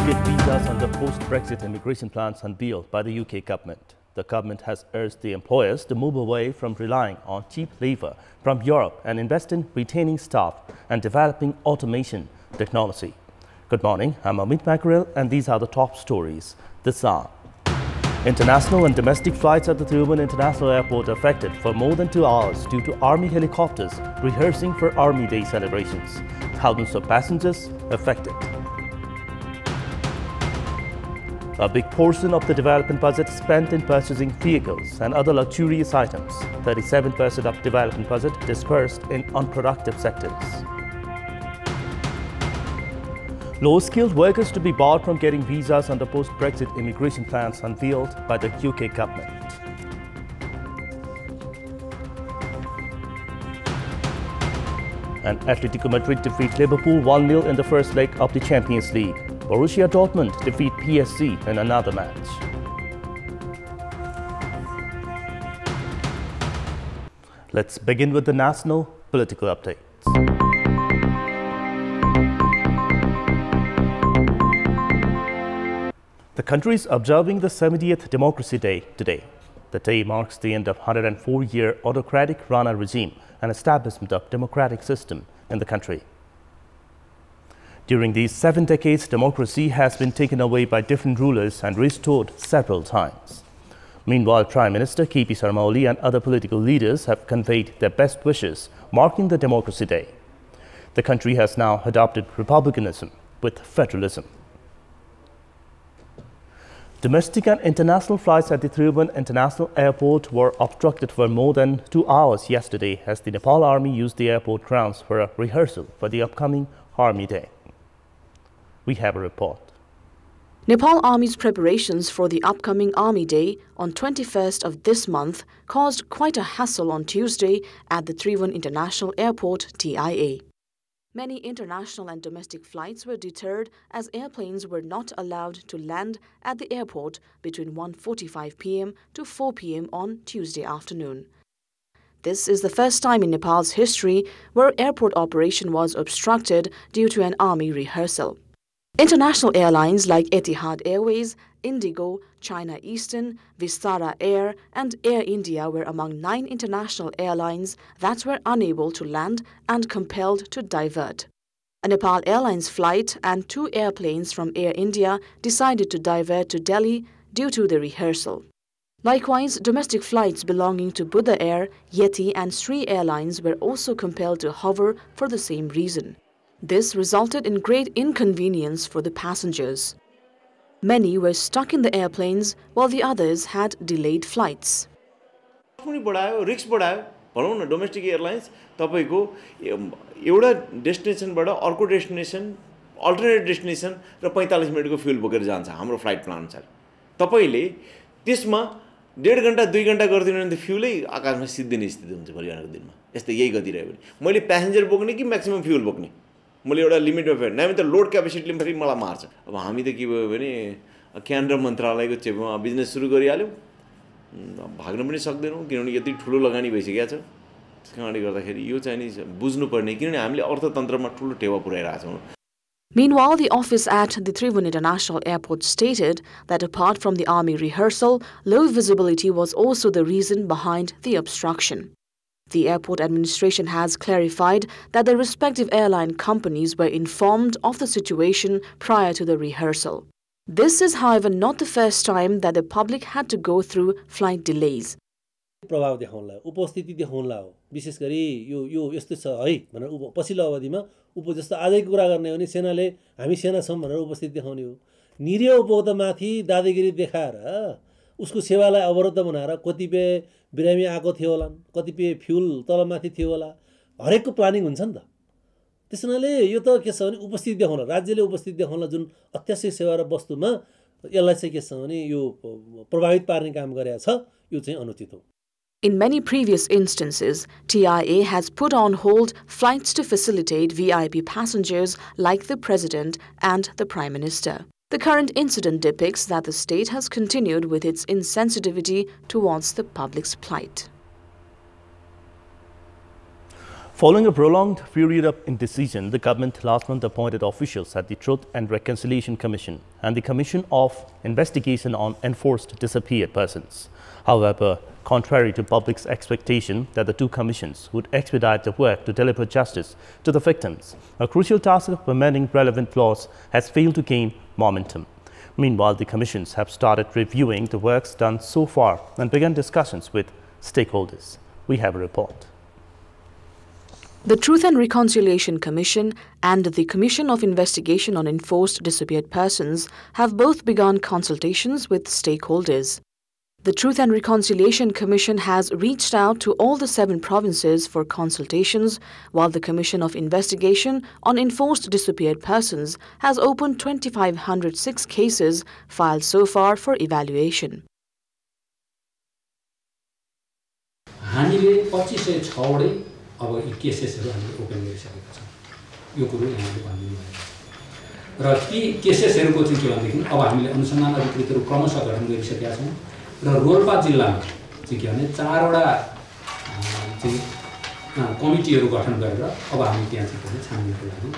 immediate visas under post-Brexit immigration plans unveiled by the UK government. The government has urged the employers to move away from relying on cheap labour from Europe and invest in retaining staff and developing automation technology. Good morning, I'm Amit Mackerel and these are the top stories this hour. International and domestic flights at the Kantipur International Airport affected for more than 2 hours due to Army helicopters rehearsing for Army Day celebrations. Thousands of passengers affected. A big portion of the development budget spent in purchasing vehicles and other luxurious items. 37% of development budget dispersed in unproductive sectors. Low-skilled workers to be barred from getting visas under post-Brexit immigration plans unveiled by the UK government. And Atletico Madrid defeat Liverpool 1-0 in the first leg of the Champions League. Borussia Dortmund defeat PSG in another match. Let's begin with the national political updates. The country is observing the 70th Democracy Day today. The day marks the end of 104-year autocratic Rana regime and establishment of democratic system in the country. During these 7 decades, democracy has been taken away by different rulers and restored several times. Meanwhile, Prime Minister K.P. Sharma Oli and other political leaders have conveyed their best wishes, marking the Democracy Day. The country has now adopted republicanism with federalism. Domestic and international flights at the Kantipur International Airport were obstructed for more than 2 hours yesterday as the Nepal Army used the airport grounds for a rehearsal for the upcoming Army Day. We have a report. Nepal Army's preparations for the upcoming Army Day on 21st of this month caused quite a hassle on Tuesday at the Kantipur International Airport, TIA. Many international and domestic flights were deterred as airplanes were not allowed to land at the airport between 1:45 p.m. to 4 p.m. on Tuesday afternoon. This is the first time in Nepal's history where airport operation was obstructed due to an army rehearsal. International airlines like Etihad Airways, Indigo, China Eastern, Vistara Air and Air India were among 9 international airlines that were unable to land and compelled to divert. A Nepal Airlines flight and 2 airplanes from Air India decided to divert to Delhi due to the rehearsal. Likewise, domestic flights belonging to Buddha Air, Yeti and Sri Airlines were also compelled to hover for the same reason. This resulted in great inconvenience for the passengers. Many were stuck in the airplanes while the others had delayed flights. Risk domestic airlines तपाईको एउटा डेस्टिनेसनबाट अर्को destination alternate destination र 45 मिनेटको fuel बोकेर जान्छ हाम्रो flight plan छ तपाईले त्यसमा 1.5 घण्टा 2 घण्टा गर्दिनु भने फ्युलै आकाशमा सिद्धिने स्थिति हुन्छ भोलिको दिनमा यस्तै यही गति रह्यो भने मैले प्यासेन्जर बोक्ने कि म्याक्सिमम फ्युल बोक्ने मैले एउटा लिमिटमा फेरि नभए त लोड क्यापेसिटीले फेरि मलाई मार्छ अब हामी त के भयो भने केन्द्र मन्त्रालयको चेपमा बिजनेस सुरु गरिहाल्यौ भाग्न पनि सक्दैनौं किनभने यति ठुलो लगानी भइसक्या छ त्यसकारणले गर्दाखेरि यो चाहिँ नि बुझ्नु पर्ने किनभने हामीले अर्थतन्त्रमा ठुलो टेवा पुर्याइरहेका छौं. Meanwhile, the office at the Kantipur International Airport stated that apart from the army rehearsal, low visibility was also the reason behind the obstruction. The airport administration has clarified that the respective airline companies were informed of the situation prior to the rehearsal. This is, however, not the first time that the public had to go through flight delays. प्रभाव देखाउनला उपस्थिति देखाउनला हो विशेष गरी यो यस्तो छ है भनेर पछिल्लो अवधिमा जस्तो आजैको कुरा गर्ने हो भने सेनाले हामी सेना छौं भनेर उपस्थिति देखाउने हो निरीह उपभोक्तामाथि दादागिरी देखाएर उसको सेवालाई अवरुद्ध बनाएर कतिपय बिरामी आको थियो होला कतिपय फ्युल तलमाथि थियो होला हरेकको प्लानिङ हुन्छ नि त त्यसैले यो त के छ भने उपस्थिति देखाउन राज्यले उपस्थिति देखाउन जुन अत्यावश्यक सेवा र वस्तुमा यसलाई चाहिँ के छ भने यो प्रभावित पार्ने काम गरेको छ यो चाहिँ अनुचित हो. In many previous instances, TIA has put on hold flights to facilitate VIP passengers like the President and the Prime Minister. The current incident depicts that the state has continued with its insensitivity towards the public's plight. Following a prolonged period of indecision, the government last month appointed officials at the Truth and Reconciliation Commission and the Commission of Investigation on Enforced Disappeared Persons. However, contrary to public's expectation that the two commissions would expedite the work to deliver justice to the victims, a crucial task of amending relevant laws has failed to gain momentum. Meanwhile, the commissions have started reviewing the works done so far and begun discussions with stakeholders. We have a report. The Truth and Reconciliation Commission and the Commission of Investigation on Enforced Disappeared Persons have both begun consultations with stakeholders. The Truth and Reconciliation Commission has reached out to all the 7 provinces for consultations, while the Commission of Investigation on Enforced Disappeared Persons has opened 2,506 cases filed so far for evaluation. अब यी केसेसहरू हामीले open गरिसकेका छौँ यो कुरो यहाँले भन्नुभयो र ती केसेसहरूको चाहिँ के भनेदेखि अब हामीले अनुसन्धान अधिकृतहरू क्रमशः गठन गरिसकेका छौँ र रोल्पा जिल्लामा चाहिँ के भने 4वटा चाहिँ कमिटीहरू गठन गरेर अब हामी त्यहाँ चाहिँ छानबिनको लागि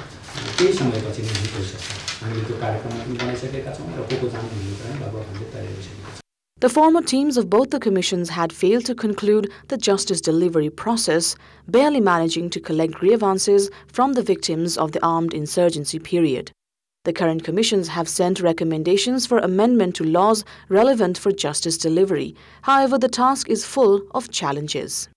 केही समयपछि नै गइसक्छ हामीले त्यो कार्यक्रममा पनि बनाइसकेका छौँ र को जानु भन्ने कुरा लगभग हामीले तयार गरिसकेका छौँ. The former teams of both the commissions had failed to conclude the justice delivery process, barely managing to collect grievances from the victims of the armed insurgency period. The current commissions have sent recommendations for amendment to laws relevant for justice delivery. However, the task is full of challenges.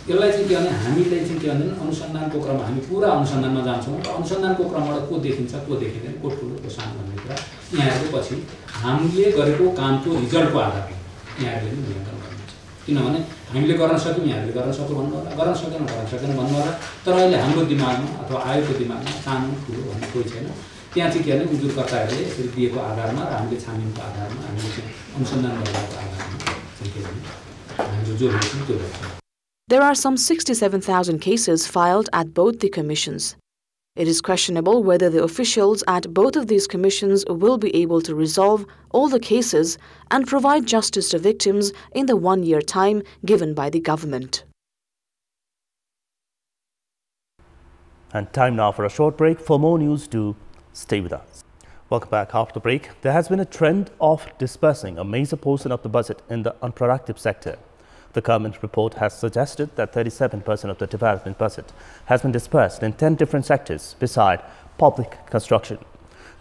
यसलाई चाहिँ के भने हामीले चाहिँ के भने अनुसन्धानको क्रममा हामी पुरा अनुसन्धानमा जान्छौँ र अनुसन्धानको क्रमबाट को देखिन्छ को देखिँदैन को ठुलो को सानो भन्ने कुरा यहाँहरुले पछि हामीले गरेको कामको रिजल्टको आधारमा यहाँहरुले नि मूल्याङ्कन गर्नुहुन्छ किनभने हामीले गर्न सक्यौं यहाँहरुले गर्न सक्यो भन्नु होला गर्न सकेन भन्नु होला तर अहिले हाम्रो दिमागमा अथवा आयोको दिमागमा सानो ठुलो भन्ने कोही छैन त्यहाँ चाहिँ के भने उजुरकर्ताहरूले यसरी दिएको आधारमा र हामीले छानबिनको आधारमा हामीले चाहिँ अनुसन्धान गरेको आधारमा चाहिँ के भने हामीले जो हेर्छौं त्यो गर्छौं. There are some 67,000 cases filed at both the commissions. It is questionable whether the officials at both of these commissions will be able to resolve all the cases and provide justice to victims in the 1-year time given by the government. And time now for a short break. For more news, do stay with us. Welcome back. After the break, there has been a trend of dispersing a major portion of the budget in the unproductive sector. The government report has suggested that 37% of the development budget has been dispersed in 10 different sectors beside public construction.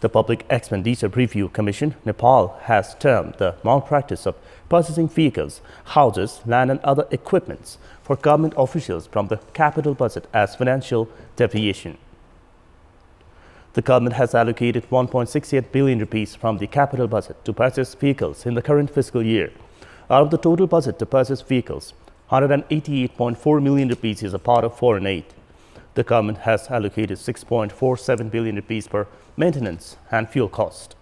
The Public Expenditure Review Commission, Nepal, has termed the malpractice of purchasing vehicles, houses, land and other equipments for government officials from the capital budget as financial deviation. The government has allocated 1.68 billion rupees from the capital budget to purchase vehicles in the current fiscal year. Out of the total budget to purchase vehicles, 188.4 million rupees is a part of foreign aid. The government has allocated 6.47 billion rupees for maintenance and fuel cost.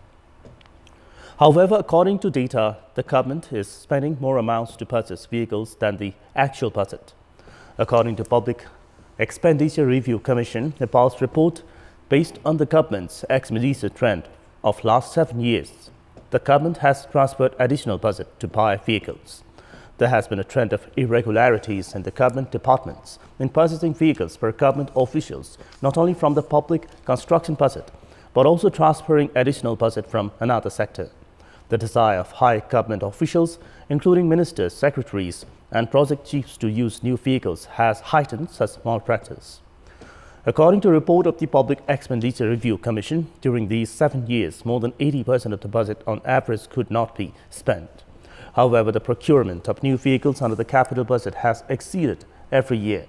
However, according to data, the government is spending more amounts to purchase vehicles than the actual budget. According to Public Expenditure Review Commission, Nepal's report based on the government's expenditure trend of last 7 years, the government has transferred additional budget to buy vehicles. There has been a trend of irregularities in the government departments in purchasing vehicles for government officials, not only from the public construction budget, but also transferring additional budget from another sector. The desire of high government officials, including ministers, secretaries, and project chiefs to use new vehicles has heightened such malpractice. According to a report of the Public Expenditure Review Commission, during these 7 years, more than 80% of the budget on average could not be spent. However, the procurement of new vehicles under the capital budget has exceeded every year.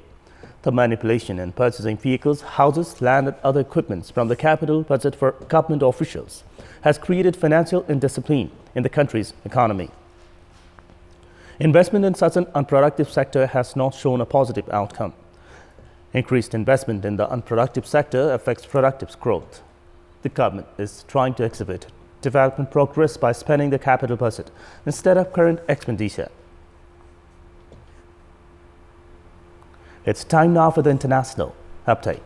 The manipulation in purchasing vehicles, houses, land and other equipments from the capital budget for government officials has created financial indiscipline in the country's economy. Investment in such an unproductive sector has not shown a positive outcome. Increased investment in the unproductive sector affects productive growth. The government is trying to exhibit development progress by spending the capital budget instead of current expenditure. It's time now for the international update.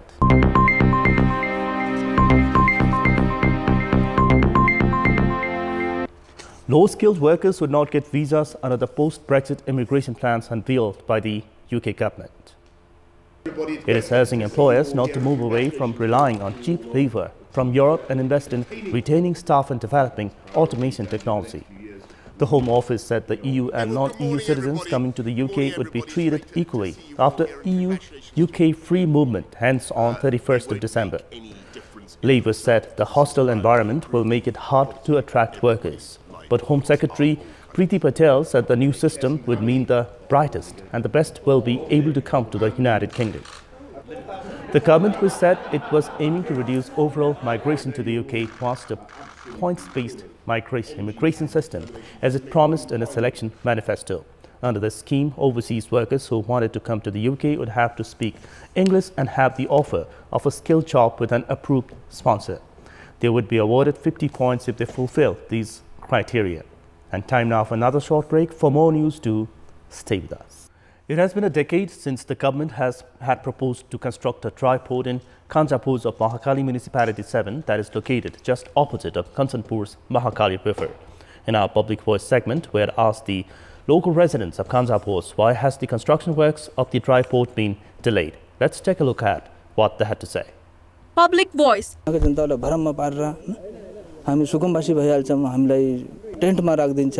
Low-skilled workers would not get visas under the post-Brexit immigration plans unveiled by the UK government. It is urging employers not to move away from relying on cheap labour from Europe and invest in retaining staff and developing automation technology. The Home Office said the EU and non-EU citizens coming to the UK would be treated equally after EU-UK free movement ends on 31st of December. Labour said the hostile environment will make it hard to attract workers. But Home Secretary Priti Patel said the new system would mean the brightest and the best will be able to come to the United Kingdom. The government was said it was aiming to reduce overall migration to the UK whilst a points-based immigration system, as it promised in its election manifesto. Under the scheme, overseas workers who wanted to come to the UK would have to speak English and have the offer of a skilled job with an approved sponsor. They would be awarded 50 points if they fulfill these criteria. And time now for another short break. For more news, do stay with us. It has been a decade since the government had proposed to construct a dry port in Kantipur of Mahakali Municipality 7 that is located just opposite of Kantipur's Mahakali River. In our public voice segment, we had asked the local residents of Kantipur why has the construction works of the dry port been delayed. Let's take a look at what they had to say. Public voice. हामी सुकुम्बासी भइहाल्छौँ हामीलाई टेन्टमा राख्दिन्छ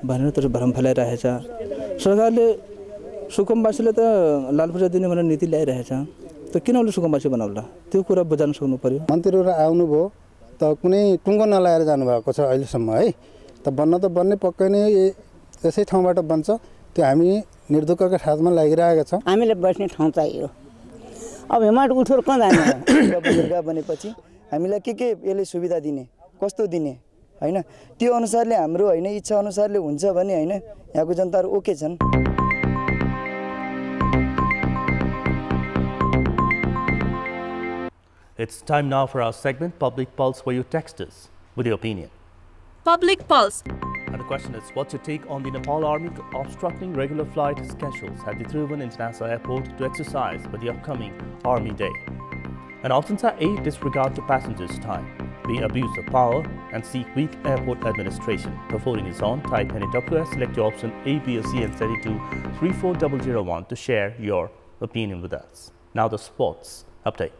भनेर तर भरम फैलाइरहेछ सरकारले सुकुम्बासीले त लालपूजा दिने भनेर नीति ल्याइरहेछ त किन उले सुकुम्बासी बनाउला त्यो कुरा बुझाउन सक्नु पर्यो मन्त्रीहरु आउनु भो त कुनै टुङ्गो नलाएर जानु भएको छ अहिले सम्म है त बन्ने पक्कै नै यसै ठाउँबाट बन्छ त्यो हामी निर्धुकका साथमा लागिरहेका छौं हामीले बस्ने ठाउँ चाहियो अब हेमाट उठोर कहाँ जाने बुजुर्ग बनेपछि हामीलाई के यसले सुविधा दिने कस्तो दिने हैन त्यो अनुसारले हाम्रो हैन इच्छा अनुसारले हुन्छ भने हैन यहाँको जनताहरु ओके छन्. It's time now for our segment Public Pulse, where you text us with your opinion. Public Pulse. And the question is, what's your take on the Nepal Army obstructing regular flight schedules at the Trivandrum International Airport to exercise for the upcoming Army Day? And options are A. Disregard to passengers' time, B. Abuse of power, and C. Weak airport administration. The voting is on. Type NAWS, select your option A, B, or C and send it to 34001 to share your opinion with us. Now the sports update.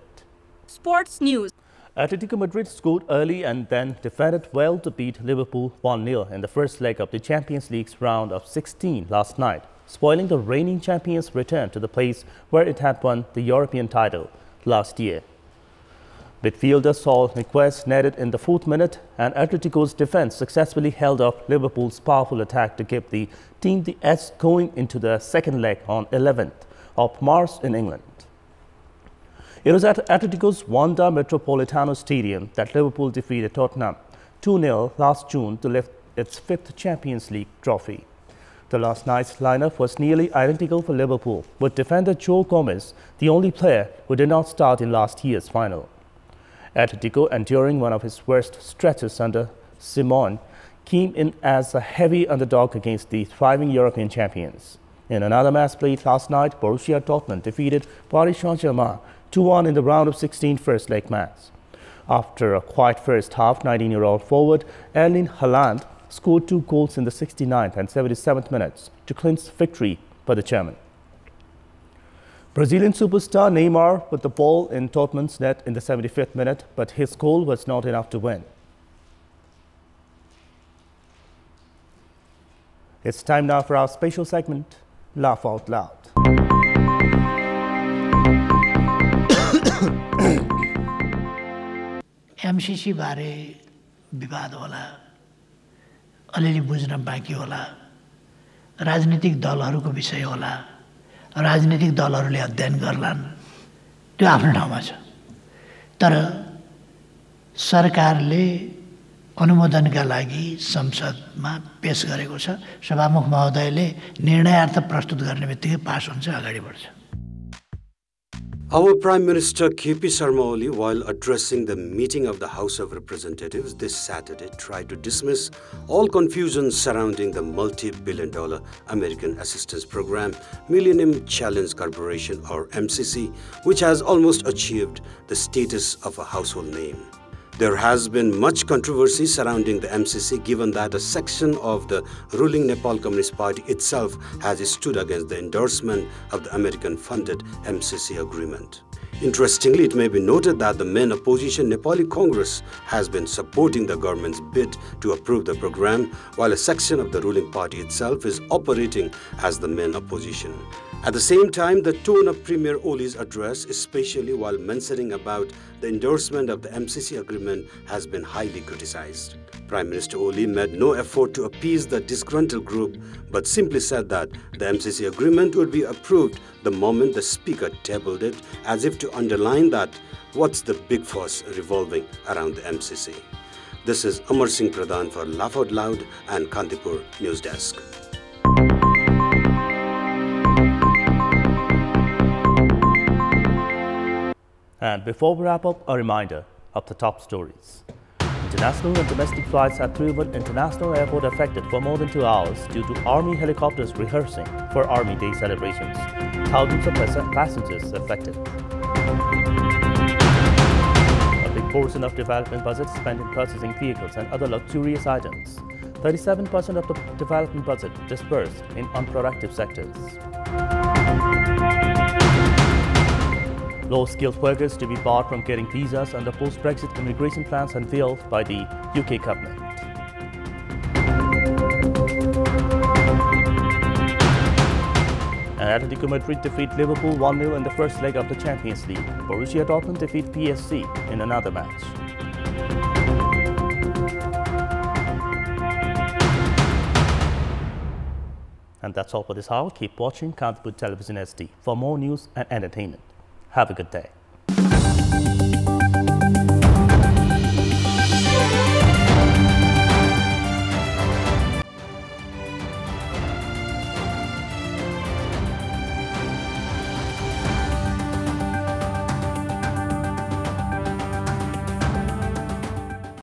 Sports news. Atletico Madrid scored early and then defended well to beat Liverpool 1-0 in the first leg of the Champions League's round of 16 last night, spoiling the reigning champions' return to the place where it had won the European title last year. Midfielder Saul Niguez netted in the 4th minute, and Atletico's defense successfully held off Liverpool's powerful attack to give the team the edge going into the second leg on 11th of March in England. It was at Atletico's Wanda Metropolitano Stadium that Liverpool defeated Tottenham 2-0 last June to lift its 5th Champions League trophy. The last night's lineup was nearly identical for Liverpool, with defender Joe Gomez the only player who did not start in last year's final. Atletico, enduring one of his worst stretches under Simone, came in as a heavy underdog against the thriving European champions. In another match played last night, Borussia Dortmund defeated Paris Saint-Germain 2-1 in the round of 16 first leg match. After a quiet first half, 19-year-old forward Erling Haaland scored 2 goals in the 69th and 77th minutes to clinch victory for the German. Brazilian superstar Neymar put the ball in Dortmund's net in the 75th minute, but his goal was not enough to win. It's time now for our special segment, Laugh Out Loud. MCC बारे विवाद होला अलिअलि बुझ्न बाँकी होला राजनीतिक दलहरूको विषय होला राजनीतिक दलहरूले अध्ययन गर्लान् त्यो आफ्नो ठाउँमा छ तर सरकारले अनुमोदनका लागि संसदमा पेश गरेको छ सभामुख महोदयले निर्णयार्थ प्रस्तुत गर्ने बित्तिकै पास हुन्छ अगाडि बढ्छ. Our Prime Minister KP Sharma Oli, while addressing the meeting of the House of Representatives this Saturday, tried to dismiss all confusion surrounding the multi-billion-dollar American assistance program, Millennium Challenge Corporation or MCC, which has almost achieved the status of a household name. There has been much controversy surrounding the MCC, given that a section of the ruling Nepal Communist Party itself has stood against the endorsement of the American-funded MCC agreement. Interestingly, it may be noted that the main opposition, Nepali Congress, has been supporting the government's bid to approve the program, while a section of the ruling party itself is operating as the main opposition. At the same time, the tone of Premier Oli's address, especially while mentioning about the endorsement of the MCC agreement, has been highly criticized. Prime Minister Oli made no effort to appease the disgruntled group, but simply said that the MCC agreement would be approved the moment the speaker tabled it, as if to underline that what's the big fuss revolving around the MCC. This is Amar Singh Pradhan for Laugh Out Loud and Kantipur News Desk. And before we wrap up, a reminder of the top stories. International and domestic flights at Trivandrum International Airport affected for more than 2 hours due to Army helicopters rehearsing for Army Day celebrations. Thousands of passengers affected. A big portion of development budget spent in purchasing vehicles and other luxurious items. 37% of the development budget dispersed in unproductive sectors. Low-skilled workers to be barred from getting visas under post-Brexit immigration plans unveiled by the UK government. And Atletico Madrid defeat Liverpool 1-0 in the first leg of the Champions League. Borussia Dortmund defeat PSG in another match. And that's all for this hour. Keep watching Kantipur Television SD for more news and entertainment. Have a good day.